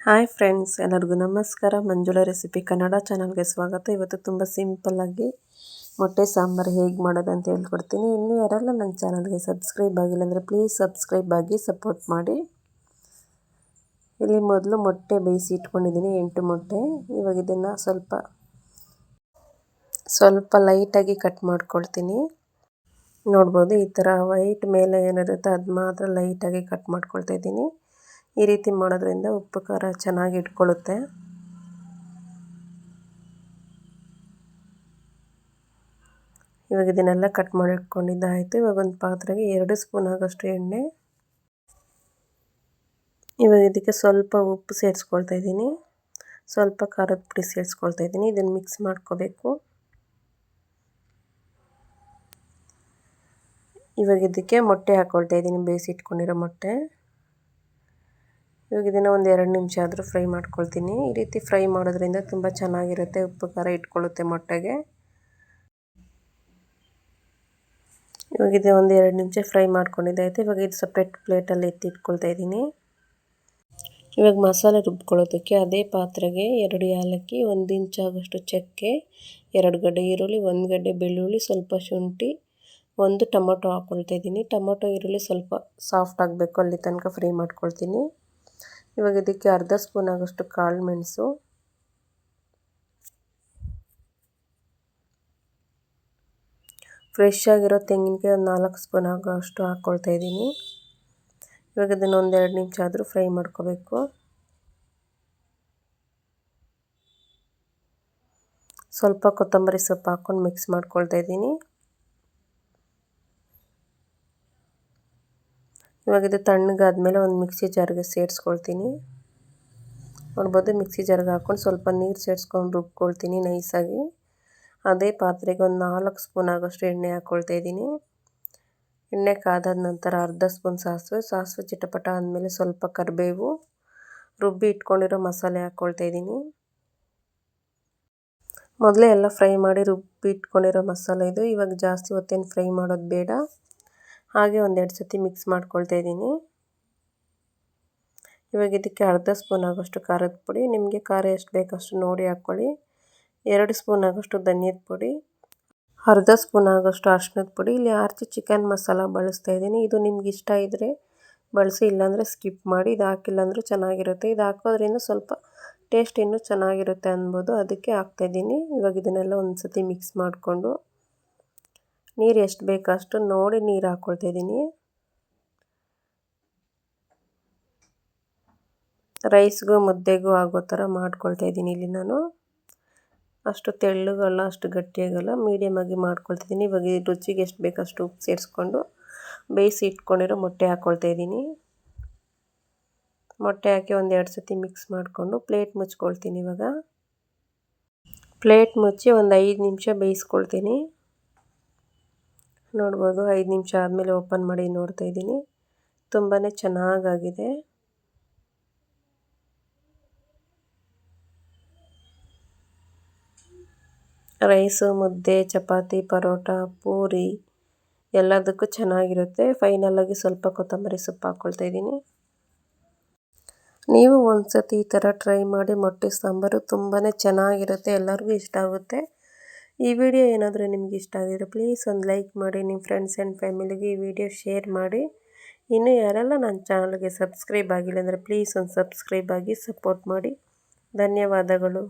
Hi friends, ಎಲ್ಲರಿಗೂ ನಮಸ್ಕಾರ. Manjula recipe Kannada ಚಾನಲ್ಗೆ ಸ್ವಾಗತ. ಇವತ್ತು ತುಂಬ ಸಿಂಪಲ್ಲಾಗಿ ಮೊಟ್ಟೆ ಸಾಂಬಾರು ಹೇಗೆ ಮಾಡೋದು ಅಂತ ಹೇಳ್ಕೊಡ್ತೀನಿ. ಇನ್ನೂ ಯಾರೆಲ್ಲ ನನ್ನ ಚಾನಲ್ಗೆ ಸಬ್ಸ್ಕ್ರೈಬ್ ಆಗಿಲ್ಲ ಅಂದರೆ ಪ್ಲೀಸ್ ಸಬ್ಸ್ಕ್ರೈಬ್ ಆಗಿ ಸಪೋರ್ಟ್ ಮಾಡಿ. ಇಲ್ಲಿ ಮೊದಲು ಮೊಟ್ಟೆ ಬೇಯಿಸಿ ಇಟ್ಕೊಂಡಿದ್ದೀನಿ, 8 ಮೊಟ್ಟೆ. ಇವಾಗ ಇದನ್ನು ಸ್ವಲ್ಪ ಲೈಟಾಗಿ ಕಟ್ ಮಾಡ್ಕೊಳ್ತೀನಿ. ನೋಡ್ಬೋದು, ಈ ಥರ ವೈಟ್ ಮೇಲೆ ಏನಿರುತ್ತೆ ಅದು ಮಾತ್ರ ಲೈಟಾಗಿ ಕಟ್ ಮಾಡ್ಕೊಳ್ತಾ ಇದ್ದೀನಿ. ಈ ರೀತಿ ಮಾಡೋದ್ರಿಂದ ಉಪ್ಪು ಖಾರ ಚೆನ್ನಾಗಿ ಇಟ್ಕೊಳ್ಳುತ್ತೆ. ಇವಾಗ ಇದನ್ನೆಲ್ಲ ಕಟ್ ಮಾಡಿ ಇಟ್ಕೊಂಡಿದ್ದಾಯಿತು. ಇವಾಗ ಒಂದು ಪಾತ್ರೆಗೆ 2 ಸ್ಪೂನ್ ಆಗೋಷ್ಟು ಎಣ್ಣೆ. ಇವಾಗ ಇದಕ್ಕೆ ಸ್ವಲ್ಪ ಉಪ್ಪು ಸೇರಿಸ್ಕೊಳ್ತಾ ಇದ್ದೀನಿ, ಸ್ವಲ್ಪ ಖಾರದ ಪುಡಿ ಸೇರಿಸ್ಕೊಳ್ತಾ ಇದ್ದೀನಿ. ಇದನ್ನು ಮಿಕ್ಸ್ ಮಾಡ್ಕೋಬೇಕು. ಇವಾಗ ಇದಕ್ಕೆ ಮೊಟ್ಟೆ ಹಾಕ್ಕೊಳ್ತಾ ಇದ್ದೀನಿ, ಬೇಯಿಸಿ ಇಟ್ಕೊಂಡಿರೋ ಮೊಟ್ಟೆ. ಇವಾಗ ಇದನ್ನು ಒಂದು 2 ನಿಮಿಷ ಆದರೂ ಫ್ರೈ ಮಾಡ್ಕೊಳ್ತೀನಿ. ಈ ರೀತಿ ಫ್ರೈ ಮಾಡೋದ್ರಿಂದ ತುಂಬ ಚೆನ್ನಾಗಿರುತ್ತೆ, ಉಪ್ಪು ಖಾರ ಇಟ್ಕೊಳ್ಳುತ್ತೆ ಮೊಟ್ಟೆಗೆ. ಇವಾಗ ಇದು ಒಂದು 2 ನಿಮಿಷ ಫ್ರೈ ಮಾಡ್ಕೊಂಡಿದ್ದಾಯಿತು. ಇವಾಗ ಇದು ಸಪ್ರೇಟ್ ಪ್ಲೇಟಲ್ಲಿ ಇಟ್ಕೊಳ್ತಾ ಇದ್ದೀನಿ. ಇವಾಗ ಮಸಾಲೆ ರುಬ್ಕೊಳ್ಳೋದಕ್ಕೆ ಅದೇ ಪಾತ್ರೆಗೆ 2 ಏಲಕ್ಕಿ, 1 ಇಂಚ್ ಆಗೋಷ್ಟು ಚಕ್ಕೆ, 2 ಗಡ್ಡೆ ಈರುಳ್ಳಿ, 1 ಗಡ್ಡೆ ಬೆಳ್ಳುಳ್ಳಿ, ಸ್ವಲ್ಪ ಶುಂಠಿ, 1 ಟೊಮೊಟೊ ಹಾಕ್ಕೊಳ್ತಾ ಇದ್ದೀನಿ. ಟೊಮೊಟೊ ಈರುಳ್ಳಿ ಸ್ವಲ್ಪ ಸಾಫ್ಟ್ ಆಗಬೇಕು, ಅಲ್ಲಿ ತನಕ ಫ್ರೈ ಮಾಡ್ಕೊಳ್ತೀನಿ. ಇವಾಗ ಇದಕ್ಕೆ ಅರ್ಧ ಸ್ಪೂನ್ ಆಗೋಷ್ಟು ಕಾಳು ಮೆಣಸು, ಫ್ರೆಶ್ ಆಗಿರೋ ತೆಂಗಿನಕಾಯಿ ಒಂದು 4 ಸ್ಪೂನ್ ಆಗೋಷ್ಟು ಹಾಕ್ಕೊಳ್ತಾ ಇದ್ದೀನಿ. ಇವಾಗ ಇದನ್ನು ಒಂದು 2 ನಿಮಿಷ ಆದರೂ ಫ್ರೈ ಮಾಡ್ಕೋಬೇಕು. ಸ್ವಲ್ಪ ಕೊತ್ತಂಬರಿ ಸೊಪ್ಪು ಹಾಕ್ಕೊಂಡು ಮಿಕ್ಸ್ ಮಾಡ್ಕೊಳ್ತಾ ಇದ್ದೀನಿ. ಇವಾಗ ಇದು ತಣ್ಣಗಾದ್ಮೇಲೆ ಒಂದು ಮಿಕ್ಸಿ ಜಾರ್ಗೆ ಸೇರಿಸ್ಕೊಳ್ತೀನಿ. ನೋಡ್ಬೋದು, ಮಿಕ್ಸಿ ಜಾರ್ಗೆ ಹಾಕ್ಕೊಂಡು ಸ್ವಲ್ಪ ನೀರು ಸೇರಿಸ್ಕೊಂಡು ರುಬ್ಕೊಳ್ತೀನಿ ನೈಸಾಗಿ. ಅದೇ ಪಾತ್ರೆಗೆ ಒಂದು 4 ಸ್ಪೂನ್ ಆಗೋಷ್ಟು ಎಣ್ಣೆ ಹಾಕ್ಕೊಳ್ತಾ ಇದ್ದೀನಿ. ಎಣ್ಣೆ ಕಾದಾದ ನಂತರ ಅರ್ಧ ಸ್ಪೂನ್ ಸಾಸಿವೆ ಚಿಟಪಟ ಆದಮೇಲೆ ಸ್ವಲ್ಪ ಕರಿಬೇವು, ರುಬ್ಬಿ ಇಟ್ಕೊಂಡಿರೋ ಮಸಾಲೆ ಹಾಕ್ಕೊಳ್ತಾ ಇದ್ದೀನಿ. ಮೊದಲೇ ಎಲ್ಲ ಫ್ರೈ ಮಾಡಿ ರುಬ್ಬಿ ಇಟ್ಕೊಂಡಿರೋ ಮಸಾಲೆ ಇದು. ಇವಾಗ ಜಾಸ್ತಿ ಹೊತ್ತೇನು ಫ್ರೈ ಮಾಡೋದು ಬೇಡ. ಹಾಗೆ 1-2 ಸತಿ ಮಿಕ್ಸ್ ಮಾಡ್ಕೊಳ್ತಾ ಇದ್ದೀನಿ. ಇವಾಗ ಇದಕ್ಕೆ ಅರ್ಧ ಸ್ಪೂನ್ ಆಗೋಷ್ಟು ಖಾರದ ಪುಡಿ, ನಿಮಗೆ ಖಾರ ಎಷ್ಟು ಬೇಕಷ್ಟು ನೋಡಿ ಹಾಕ್ಕೊಳ್ಳಿ. 2 ಸ್ಪೂನ್ ಆಗೋಷ್ಟು ಧನಿಯದ ಪುಡಿ, ಅರ್ಧ ಸ್ಪೂನ್ ಆಗೋಷ್ಟು ಅರಿಶಿಣದ ಪುಡಿ. ಇಲ್ಲಿ ಆರ್ಚಿ ಚಿಕನ್ ಮಸಾಲ ಬಳಸ್ತಾ ಇದ್ದೀನಿ. ಇದು ನಿಮ್ಗೆ ಇಷ್ಟ ಇದ್ದರೆ ಬಳಸಿ, ಇಲ್ಲಾಂದರೆ ಸ್ಕಿಪ್ ಮಾಡಿ. ಇದು ಹಾಕಿಲ್ಲ ಅಂದರೂ ಚೆನ್ನಾಗಿರುತ್ತೆ. ಇದು ಹಾಕೋದ್ರಿಂದ ಸ್ವಲ್ಪ ಟೇಸ್ಟ್ ಇನ್ನೂ ಚೆನ್ನಾಗಿರುತ್ತೆ ಅನ್ಬೋದು, ಅದಕ್ಕೆ ಹಾಕ್ತಾಯಿದ್ದೀನಿ. ಇವಾಗ ಇದನ್ನೆಲ್ಲ ಒಂದು ಸತಿ ಮಿಕ್ಸ್ ಮಾಡಿಕೊಂಡು ನೀರು ಎಷ್ಟು ಬೇಕಷ್ಟು ನೋಡಿ ನೀರು ಹಾಕ್ಕೊಳ್ತಾ ಇದ್ದೀನಿ. ರೈಸ್ಗೂ ಮುದ್ದೆಗೂ ಆಗೋ ಥರ ಮಾಡ್ಕೊಳ್ತಾ ಇದ್ದೀನಿ ಇಲ್ಲಿ ನಾನು. ಅಷ್ಟು ತೆಳ್ಳಗಲ್ಲ, ಅಷ್ಟು ಗಟ್ಟಿಯಾಗಲ್ಲ, ಮೀಡಿಯಮಾಗಿ ಮಾಡ್ಕೊಳ್ತಿದ್ದೀನಿ. ಇವಾಗ ರುಚಿಗೆ ಎಷ್ಟು ಬೇಕಷ್ಟು ಉಪ್ಪು ಸೇರಿಸ್ಕೊಂಡು ಬೇಯಿಸಿ ಇಟ್ಕೊಂಡಿರೋ ಮೊಟ್ಟೆ ಹಾಕ್ಕೊಳ್ತಾ ಇದ್ದೀನಿ. ಮೊಟ್ಟೆ ಹಾಕಿ 1-2 ಸತಿ ಮಿಕ್ಸ್ ಮಾಡಿಕೊಂಡು ಪ್ಲೇಟ್ ಮುಚ್ಕೊಳ್ತೀನಿ. ಇವಾಗ ಪ್ಲೇಟ್ ಮುಚ್ಚಿ ಒಂದು 5 ನಿಮಿಷ ಬೇಯಿಸ್ಕೊಳ್ತೀನಿ. ನೋಡ್ಬೋದು, 5 ನಿಮಿಷ ಆದಮೇಲೆ ಓಪನ್ ಮಾಡಿ ನೋಡ್ತಾ ಇದ್ದೀನಿ. ತುಂಬಾ ಚೆನ್ನಾಗಾಗಿದೆ. ರೈಸು, ಮುದ್ದೆ, ಚಪಾತಿ, ಪರೋಟ, ಪೂರಿ ಎಲ್ಲದಕ್ಕೂ ಚೆನ್ನಾಗಿರುತ್ತೆ. ಫೈನಲಾಗಿ ಸ್ವಲ್ಪ ಕೊತ್ತಂಬರಿ ಸೊಪ್ಪು ಹಾಕ್ಕೊಳ್ತಾ ಇದ್ದೀನಿ. ನೀವು ಒಂದು ಸತಿ ಈ ಥರ ಟ್ರೈ ಮಾಡಿ ಮೊಟ್ಟೆ ಸಾಂಬಾರು ತುಂಬಾ ಚೆನ್ನಾಗಿರುತ್ತೆ, ಎಲ್ಲರಿಗೂ ಇಷ್ಟ ಆಗುತ್ತೆ. ಈ ವಿಡಿಯೋ ಏನಾದರೂ ನಿಮ್ಗೆ ಇಷ್ಟ ಆಗಿದ್ರೆ ಪ್ಲೀಸ್ ಒಂದು ಲೈಕ್ ಮಾಡಿ, ನಿಮ್ಮ ಫ್ರೆಂಡ್ಸ್ ಆ್ಯಂಡ್ ಫ್ಯಾಮಿಲಿಗೆ ಈ ವಿಡಿಯೋ ಶೇರ್ ಮಾಡಿ. ಇನ್ನೂ ಯಾರೆಲ್ಲ ನನ್ನ ಚಾನಲ್ಗೆ ಸಬ್ಸ್ಕ್ರೈಬ್ ಆಗಿಲ್ಲ ಅಂದರೆ ಪ್ಲೀಸ್ ಒಂದು ಸಬ್ಸ್ಕ್ರೈಬ್ ಆಗಿ ಸಪೋರ್ಟ್ ಮಾಡಿ. ಧನ್ಯವಾದಗಳು.